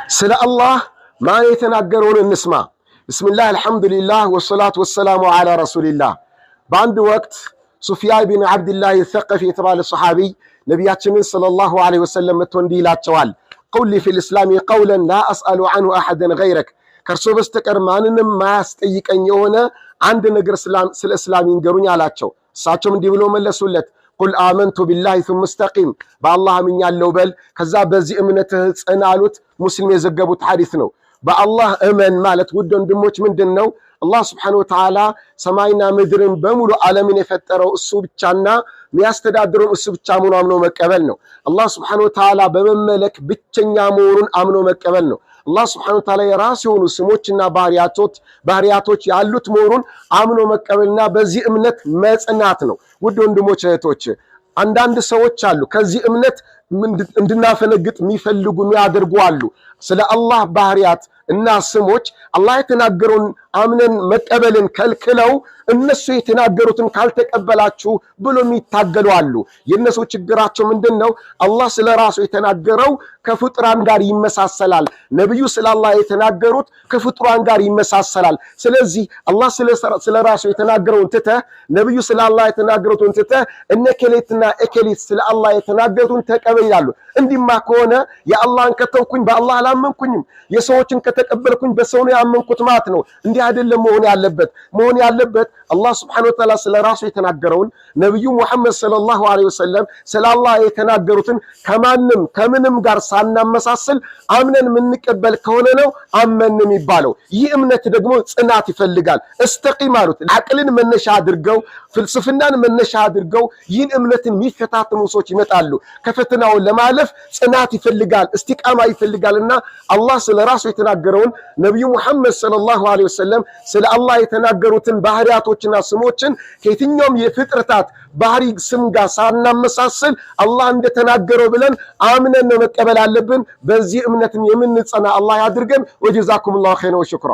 ስለ አላህ ማን የተናገረውን እንስማ። ብስሚላህ አልሐምዱሊላህ ወሰላቱ ወሰላሙ ዐላ ረሱሊላህ። በአንድ ወቅት ሱፊያን ቢን አብድላህ አልሰቀፊ የተባለ ሰሐቢ ነቢያችንን ሰለላሁ ዐለይሂ ወሰለም መጥቶ እንዲህ ይላቸዋል፣ ቁል ሊ ፊል ኢስላሚ ቀውለን ላ አስአሉ ዐንሁ አሐደን ገይረክ፣ ከእርሶ በስተቀር ማንንም ማያስጠይቀኝ የሆነ አንድ ነገር ስለ እስላም ይንገሩኝ አላቸው። እሳቸውም እንዲህ ብሎ መለሱለት፣ ቁል አመንቱ ቢላሂ ሱመ እስተቂም፣ በአላህ አምኛለሁ በል ከዛ በዚህ እምነትህ ጽና አሉት። ሙስሊም የዘገቡት ሐዲስ ነው። በአላህ እመን ማለት ውድ ወንድሞች ምንድን ነው? አላህ ስብሓነሁ ወተዓላ ሰማይና ምድርን በሙሉ ዓለምን የፈጠረው እሱ ብቻና የሚያስተዳድረው እሱ ብቻ መሆኑን አምኖ መቀበል ነው። አላህ ስብሓነሁ ወተዓላ በመመለክ ብቸኛ መሆኑን አምኖ መቀበል ነው። አላህ ስብሓነሁ ወተዓላ የራሱ የሆኑ ስሞችና ባህሪያቶች ያሉት መሆኑን አምኖ መቀበልና በዚህ እምነት መጽናት ነው። ውድ ወንድሞች እህቶች፣ አንዳንድ ሰዎች አሉ ከዚህ እምነት እንድናፈነግጥ የሚፈልጉ የሚያደርጉ አሉ። ስለ አላህ ባህሪያት እና ስሞች አላህ የተናገረውን አምነን መቀበልን ከልክለው እነሱ የተናገሩትን ካልተቀበላችሁ ብሎ የሚታገሉ አሉ። የነሱ ችግራቸው ምንድነው? አላህ ስለ ራሱ የተናገረው ከፍጡራን ጋር ይመሳሰላል። ነብዩ ስለ አላህ የተናገሩት ከፍጡራን ጋር ይመሳሰላል። ስለዚህ አላህ ስለ ራሱ የተናገረውን ትተህ ነብዩ ስለ አላህ የተናገሩትን ትተህ እነከሌትና እከሌት ስለ አላህ የተናገሩትን ተቀበል ይላሉ። እንዲማ ከሆነ የአላህን ከተውኩኝ በአላህ አላመንኩኝም፣ የሰዎችን ከተቀበልኩኝ በሰው ነው ያመንኩት ማለት ነው። እንዲህ አይደለም መሆን ያለበት አላህ ስብሐነሁ ወተዓላ ስለ ራሱ የተናገረውን ነብዩ ሙሐመድ ሰለላሁ ዐለይሂ ወሰለም ስለ አላህ የተናገሩትን ከምንም ጋር ሳናመሳስል አምነን የምንቀበል ከሆነ ነው አመን የሚባለው። ይህ እምነት ደግሞ ጽናት ይፈልጋል። እስተቂም አሉት። አቅልን መነሻ አድርገው ፍልስፍናን መነሻ አድርገው ይህን እምነትን የሚፈታተኑ ሰዎች ይመጣሉ። ከፈተናው ለማለፍ ጽናት ይፈልጋል፣ እስቲቃማ ይፈልጋልና አላህ ስለ ራሱ የተናገረውን ነብዩ ሙሐመድ ሰለላሁ ዐለይሂ ወሰለም ስለ አላህ የተናገሩትን ባህሪያቶችና ስሞችን ከየትኛውም የፍጥረታት ባህሪ ስም ጋር ሳናመሳስል አላህ እንደተናገረው ብለን አምነን ነው መቀበል አለብን። በዚህ እምነትም የምንጸና አላህ ያድርገን። ወጀዛኩሙላሁ ኸይረን ወሽክራ።